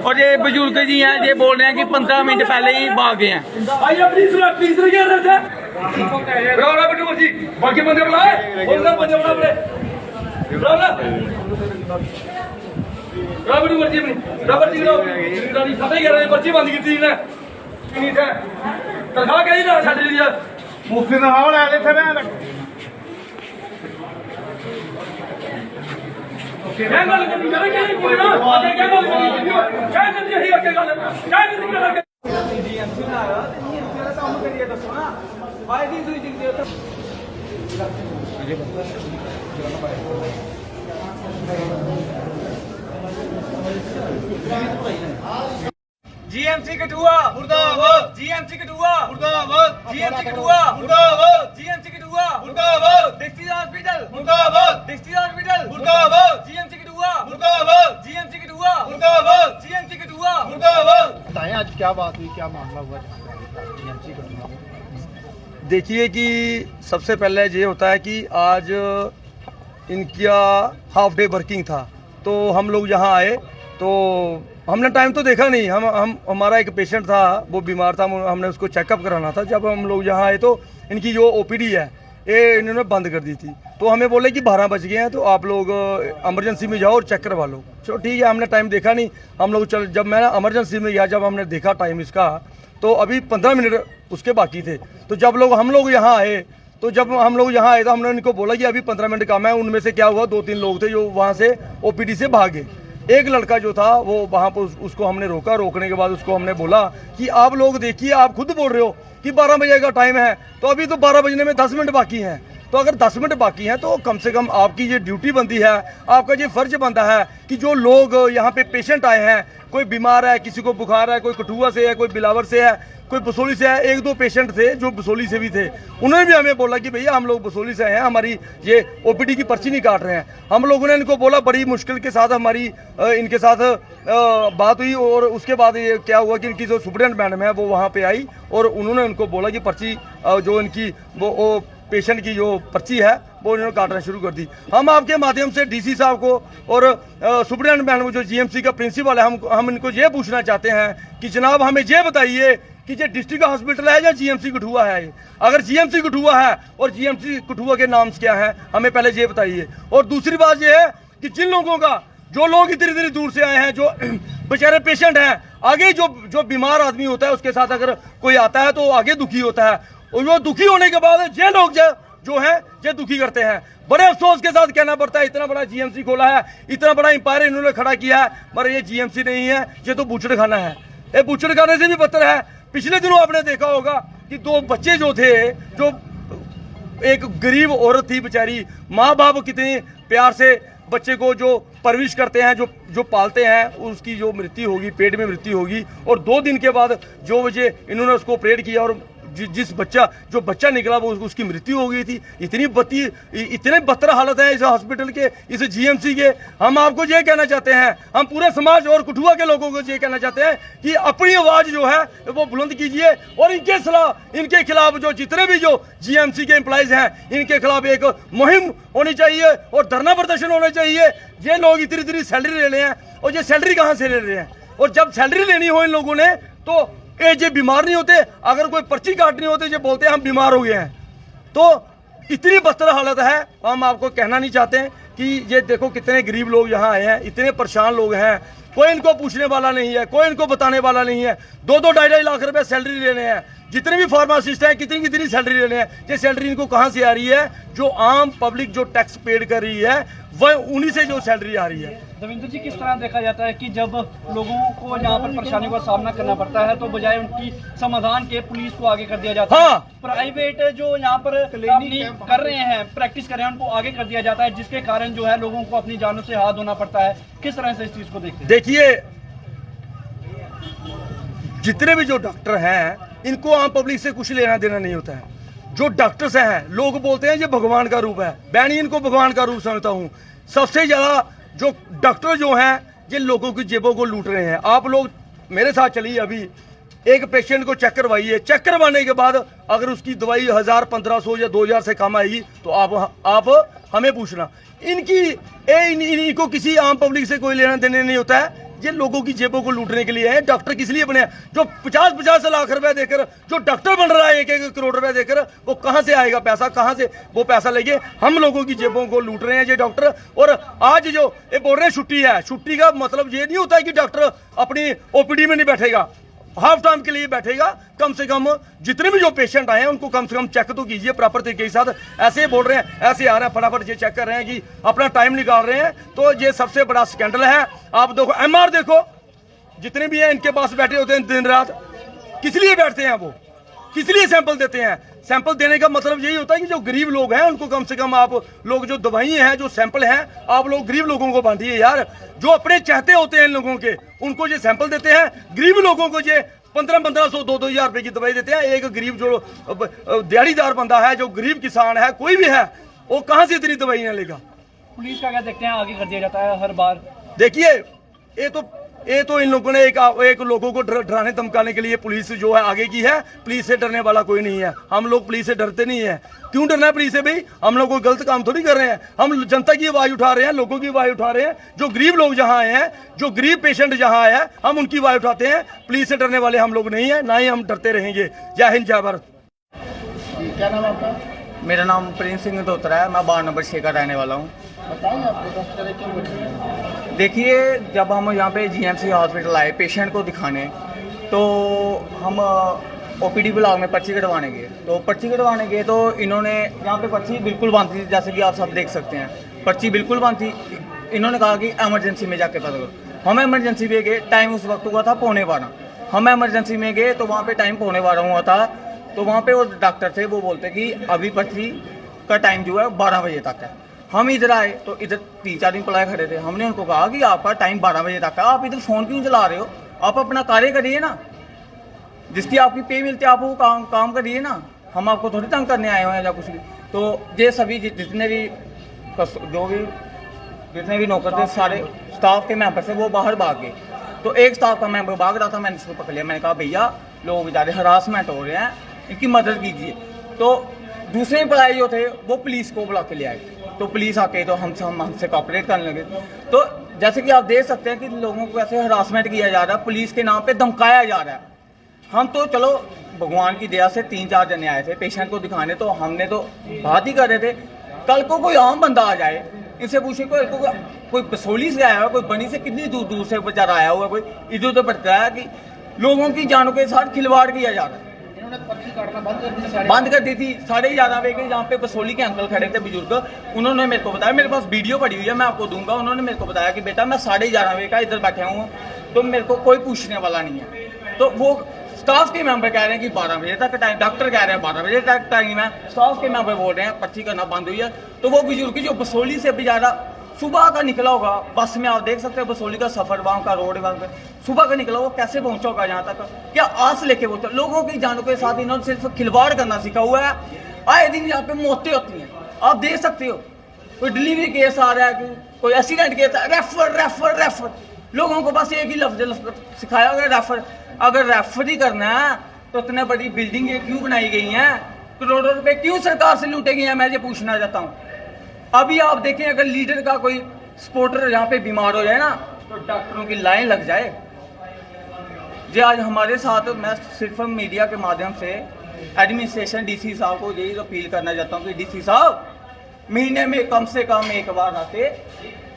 और ये बुजुर्ग जी हैं, ये बोल रहे हैं कि 15 मिनट पहले ही भाग गए हैं। बाकी बंदे बुलाए, बंदे बुला रबड़ी मर्जी अपनी रबड़ी रानी खाता ही रहे पर्ची बंद की थी ने नहीं था तनखा कही ना छड़ ली मुफ्ती ना हाल है थे मैं क्या गल करनी करे क्या कोई ना आगे क्या गल करनी क्या करनी है आगे गल क्या करनी है डीएमसी ना आया डीएमसी वाला काम करिए दसो ना भाई दी सुई दी तो जीएमसी कठुआ मुर्दाबाद, जीएमसी कठुआ मुर्दाबाद, जीएमसी कठुआ मुर्दाबाद, जीएमसी कठुआ मुर्दाबाद, डिस्ट्रिक्ट हॉस्पिटल मुर्दाबाद, डिस्ट्रिक्ट हॉस्पिटल मुर्दाबाद, जीएमसी कठुआ मुर्दाबाद, जीएमसी कठुआ मुर्दाबाद, जीएमसी कठुआ मुर्दाबाद। बताएं आज क्या बात हुई, क्या मामला हुआ जीएमसी कठुआ में? देखिए कि सबसे पहले ये होता है कि आज इनका हाफ डे वर्किंग था, तो हम लोग यहाँ आए तो हमने टाइम तो देखा नहीं। हम हमारा एक पेशेंट था, वो बीमार था, हमने उसको चेकअप कराना था। जब हम लोग यहाँ आए तो इनकी जो ओपीडी है ये इन्होंने बंद कर दी थी, तो हमें बोले कि 12 बज गए हैं, तो आप लोग इमरजेंसी में जाओ और चेक करवा लो। चलो ठीक है, हमने टाइम देखा नहीं, हम लोग जब मैं इमरजेंसी में गया, जब हमने देखा टाइम इसका, तो अभी 15 मिनट उसके बाकी थे। तो जब हम लोग यहाँ आए, तो जब हम लोग यहाँ आए तो हमने इनको बोला कि अभी 15 मिनट काम है। उनमें से क्या हुआ, 2-3 लोग थे जो वहाँ से ओपीडी से भागे। एक लड़का जो था वो वहाँ पर उसको हमने रोका। रोकने के बाद उसको हमने बोला कि आप लोग देखिए, आप खुद बोल रहे हो कि 12 बजे का टाइम है, तो अभी तो 12 बजने में 10 मिनट बाकी हैं। तो अगर 10 मिनट बाकी हैं तो कम से कम आपकी ये ड्यूटी बनती है, आपका ये फर्ज बनता है कि जो लोग यहाँ पे पेशेंट आए हैं, कोई बीमार है, किसी को बुखार है, कोई कठुआ से है, कोई बिलावर से है, कोई बसोली से है। 1-2 पेशेंट थे जो बसोली से भी थे, उन्होंने भी हमें बोला कि भैया हम लोग बसोली से हैं, हमारी ये ओपीडी की पर्ची नहीं काट रहे हैं। हम लोगों ने इनको बोला, बड़ी मुश्किल के साथ हमारी इनके साथ बात हुई, और उसके बाद ये क्या हुआ कि इनकी जो सुपरिटेंडेंट मैडम है वो वहाँ पे आई और उन्होंने उनको बोला कि पर्ची जो इनकी वो पेशेंट की जो पर्ची है वो इन्होंने काटना शुरू कर दी। हम आपके माध्यम से डीसी साहब को और सुपरिटेंडेंट मैडम जो जीएमसी का प्रिंसिपल है, हम इनको ये पूछना चाहते हैं कि जनाब हमें ये बताइए कि ये डिस्ट्रिक्ट हॉस्पिटल है या जीएमसी कठुआ है। अगर जीएमसी कठुआ है और जीएमसी कठुआ के नाम क्या है, हमें पहले ये बताइए। और दूसरी बात ये है कि जिन लोगों का, जो लोग इतनी दूर से आए हैं, जो बेचारे पेशेंट हैं, आगे जो बीमार आदमी होता है उसके साथ अगर कोई आता है तो आगे दुखी होता है, और वो दुखी होने के बाद ये लोग जो है ये दुखी करते हैं। बड़े अफसोस के साथ कहना पड़ता है, इतना बड़ा जीएमसी खोला है, इतना बड़ा एम्पायर इन्होंने खड़ा किया है, मगर ये जीएमसी नहीं है, ये तो बूचड़ खाना है। ये बूचड़ खाने से भी बदतर है। पिछले दिनों आपने देखा होगा कि 2 बच्चे जो थे, जो एक गरीब औरत थी बेचारी, माँ बाप कितने प्यार से बच्चे को जो परवरिश करते हैं, जो पालते हैं, उसकी जो मृत्यु होगी, पेट में मृत्यु होगी, और 2 दिन के बाद जो बजे इन्होंने उसको ऑपरेट किया और जो बच्चा निकला वो उसकी मृत्यु हो गई थी। इतने बदतर हालत है इस हॉस्पिटल के, इस जीएमसी के। हम आपको ये कहना चाहते हैं, हम पूरे समाज और कठुआ के लोगों को ये कहना चाहते हैं कि अपनी आवाज जो है वो बुलंद कीजिए, और इनके खिलाफ जो जितने भी जो जीएमसी के एम्प्लॉइज हैं, इनके खिलाफ एक मुहिम होनी चाहिए और धरना प्रदर्शन होना चाहिए। ये लोग इतनी सैलरी ले रहे हैं, और ये सैलरी कहाँ से ले रहे हैं? और जब सैलरी लेनी हो इन लोगों ने तो ये बीमार नहीं होते, अगर कोई पर्ची काटनी होती ये बोलते हैं हम बीमार हो गए हैं। तो इतनी बदतर हालत है, हम आपको कहना नहीं चाहते हैं कि ये देखो कितने गरीब लोग यहाँ आए हैं, इतने परेशान लोग हैं, कोई इनको पूछने वाला नहीं है, कोई इनको बताने वाला नहीं है। 2-2 ढाई लाख रुपए सैलरी ले रहे हैं, जितने भी फार्मासिस्ट हैं कितनी सैलरी ले रहे हैं। ये सैलरी इनको कहाँ से आ रही है? जो आम पब्लिक जो टैक्स पेड कर रही है, वह उन्हीं से जो सैलरी आ रही है। देवेंद्र जी, किस तरह देखा जाता है कि जब लोगों को यहाँ पर परेशानियों का सामना करना पड़ता है तो बजाय उनकी समाधान के पुलिस को आगे कर दिया जाता है, प्राइवेट जो यहाँ पर कर रहे हैं, प्रैक्टिस कर रहे हैं, उनको आगे कर दिया जाता है, जिसके कारण जो है लोगों को अपनी जानों से हाथ धोना पड़ता है। किस तरह से इस चीज को देखते हैं? देखिए, जितने भी जो डॉक्टर हैं इनको आम पब्लिक से कुछ लेना देना नहीं होता है। जो डॉक्टर्स हैं, लोग बोलते हैं ये भगवान का रूप है, मैं नहीं इनको भगवान का रूप समझता हूँ। सबसे ज्यादा जो डॉक्टर जो हैं ये लोगों की जेबों को लूट रहे हैं। आप लोग मेरे साथ चलिए, अभी एक पेशेंट को चेक करवाइए, चेक करवाने के बाद अगर उसकी दवाई 1000, 1500 या 2000 से कम आएगी तो आप हमें पूछना। इनको किसी आम पब्लिक से कोई लेना देने नहीं होता है। ये लोगों की जेबों को लूटने के लिए है। डॉक्टर किस लिए बने हैं? जो 50-50 लाख रुपए देकर जो डॉक्टर बन रहा है 1-1 करोड़ रुपए देकर, वो कहां से आएगा पैसा? कहां से वो पैसा लेंगे? हम लोगों की जेबों को लूट रहे हैं ये डॉक्टर। और आज जो ये बोल रहे हैं छुट्टी है, छुट्टी का मतलब ये नहीं होता है कि डॉक्टर अपनी ओपीडी में नहीं बैठेगा, हाफ टाइम के लिए बैठेगा। कम से कम जितने भी जो पेशेंट आए हैं उनको कम से कम चेक तो कीजिए प्रॉपर तरीके के साथ। ऐसे बोल रहे हैं, ऐसे आ रहे हैं, फटाफट ये चेक कर रहे हैं कि अपना टाइम निकाल रहे हैं। तो ये सबसे बड़ा स्कैंडल है। आप देखो एमआर देखो, जितने भी हैं इनके पास बैठे होते हैं दिन रात, किस लिए बैठते हैं? वो किस लिए सैंपल देते हैं? सैंपल देने का मतलब यही होता है कि जो गरीब लोग हैं उनको कम से कम आप लोग जो दवाइयां हैं, जो सैंपल हैं, आप लोग गरीब लोगों को बांटिए यार। जो अपने चाहते होते हैं इन लोगों के, उनको ये सैंपल देते हैं। गरीब लोगों को ये 1500-1500 2-2000 रुपए की दवाई देते हैं। एक गरीब जो दिहाड़ीदार बंदा है, जो गरीब किसान है, कोई भी है, वो कहां से इतनी दवाइयां लेगा? पुलिस का क्या देखते हैं आगे कर दिया जाता है हर बार। देखिए ये तो इन लोगों ने एक लोगों को डराने धमकाने के लिए पुलिस जो है आगे की है। पुलिस से डरने वाला कोई नहीं है। हम लोग पुलिस से डरते नहीं है। क्यों डरना है पुलिस से भाई? हम लोग कोई गलत काम थोड़ी कर रहे हैं। हम जनता की आवाज उठा रहे हैं, लोगों की आवाज उठा रहे हैं। जो गरीब लोग जहां आए हैं, जो गरीब पेशेंट जहां आए हैं, हम उनकी आवाज उठाते हैं। पुलिस से डरने वाले हम लोग नहीं है, ना ही हम डरते रहेंगे। जय हिंद, जय भारत। क्या नाम आपका? मेरा नाम प्रिंस सिंह धोत्रा है। मैं 12 नंबर 6 का रहने वाला हूँ। बताइए आपको दस तरह क्यों बैठे हैं? देखिए, जब हम यहाँ पे जीएमसी हॉस्पिटल आए पेशेंट को दिखाने, तो हम ओपीडी ब्लॉक में पर्ची कटवाने गए। तो पर्ची कटवाने गए तो इन्होंने यहाँ पे पर्ची बिल्कुल बंद थी, जैसे कि आप सब देख सकते हैं। पर्ची बिल्कुल बंद थी। इन्होंने कहा कि एमरजेंसी में जाके पता करो। हम एमरजेंसी में गए, टाइम उस वक्त हुआ था 11:15। हम एमरजेंसी में गए तो वहाँ पे टाइम 11:15 हुआ था। तो वहाँ पे वो डॉक्टर थे, वो बोलते कि अभी पर्ची का टाइम जो है 12 बजे तक है। हम इधर आए तो इधर 3-4 एम्प्लॉय खड़े थे। हमने उनको कहा कि आपका टाइम 12 बजे तक है, आप इधर फ़ोन क्यों चला रहे हो? आप अपना कार्य करिए ना, जिसकी आपकी पे मिलती है आप वो काम करिए ना। हम आपको थोड़ी तंग करने आए हुए हैं या कुछ भी। तो ये सभी जितने भी नौकर थे, सारे स्टाफ के मेंबर थे, वो बाहर भाग गए। तो एक स्टाफ का मेंबर भाग रहा था, मैंने उसको पकड़ लिया। मैंने कहा भैया लोग बेचारे हरासमेंट हो रहे हैं, इनकी मदद कीजिए। तो दूसरे एम्प्लॉय जो थे वो पुलिस को बुला के ले आए। तो पुलिस आके तो हमसे कॉपरेट करने लगे। तो जैसे कि आप देख सकते हैं कि लोगों को ऐसे हरासमेंट किया जा रहा है, पुलिस के नाम पे धमकाया जा रहा है। हम तो चलो भगवान की दया से 3-4 जने आए थे पेशेंट को दिखाने, तो हमने तो बात ही कर रहे थे। कल को कोई आम बंदा आ जाए, इनसे पूछे कोई बसोली से आया हुआ, कोई बनी से कितनी दूर से बेचारा आया हुआ, कोई इधर उधर बढ़ता है कि लोगों की जानों के साथ खिलवाड़ किया जा रहा है। पर्ची काटना बंद कर दी, बंद कर दी थी 11:30 बजे। जहाँ पे बसोली के अंकल खड़े थे बुजुर्ग, उन्होंने मेरे को बताया, मेरे पास वीडियो पड़ी हुई है, मैं आपको दूंगा। उन्होंने मेरे को बताया कि बेटा मैं 11:30 बजे का इधर बैठा हूँ, तो मेरे को कोई पूछने वाला नहीं है। तो वो स्टाफ के मेंबर कह रहे हैं कि 12 बजे तक टाइम, डॉक्टर कह रहे हैं 12 बजे तक टाइम है, स्टाफ के मेंबर बोल रहे हैं पर्ची करना बंद हुई है। तो वो बुजुर्ग जो बसोली से बेचारा सुबह का निकला होगा, बस में आप देख सकते हैं बसोली का सफर, वहाँ का रोड वहाँ पे सुबह का निकला, वो कैसे पहुंचा होगा यहाँ तक? क्या आस लेके पहुंचा? लोगों की जानों के साथ इन्होंने सिर्फ खिलवाड़ करना सीखा हुआ है। आए दिन यहाँ पे मौतें होती हैं, आप देख सकते हो। कोई डिलीवरी केस आ रहा है, कोई एक्सीडेंट केस, रेफर। लोगों को बस एक ही लफ्ज सिखाया होगा, रेफर। अगर रेफर ही करना है तो इतने बड़ी बिल्डिंगें क्यों बनाई गई हैं? करोड़ों रुपए क्यों सरकार से लूटे गए हैं? मैं ये पूछना चाहता हूँ। अभी आप देखें, अगर लीडर का कोई सपोर्टर यहाँ पे बीमार हो जाए ना, तो डॉक्टरों की लाइन लग जाए। जी आज हमारे साथ, मैं सिर्फ मीडिया के माध्यम से एडमिनिस्ट्रेशन डीसी साहब को यही अपील करना चाहता हूँ कि डीसी साहब महीने में कम से कम एक बार आते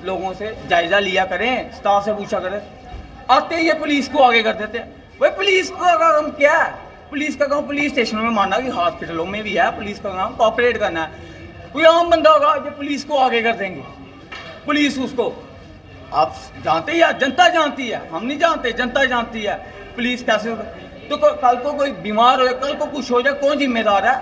लोगों से जायजा लिया करें, स्टाफ से पूछा करें। आते ये पुलिस को आगे कर देते हैं। भाई पुलिस का काम क्या है? पुलिस का काम पुलिस स्टेशनों में मानना कि हॉस्पिटलों में भी है, पुलिस का काम कॉपरेट करना है। कोई आम बंदा होगा जो पुलिस को आगे कर देंगे, पुलिस उसको, आप जानते हैं या जनता जानती है, हम नहीं जानते, जनता जानती है पुलिस कैसे होगा। तो कल को कोई बीमार हो, कल को कुछ हो जाए, कौन जिम्मेदार है?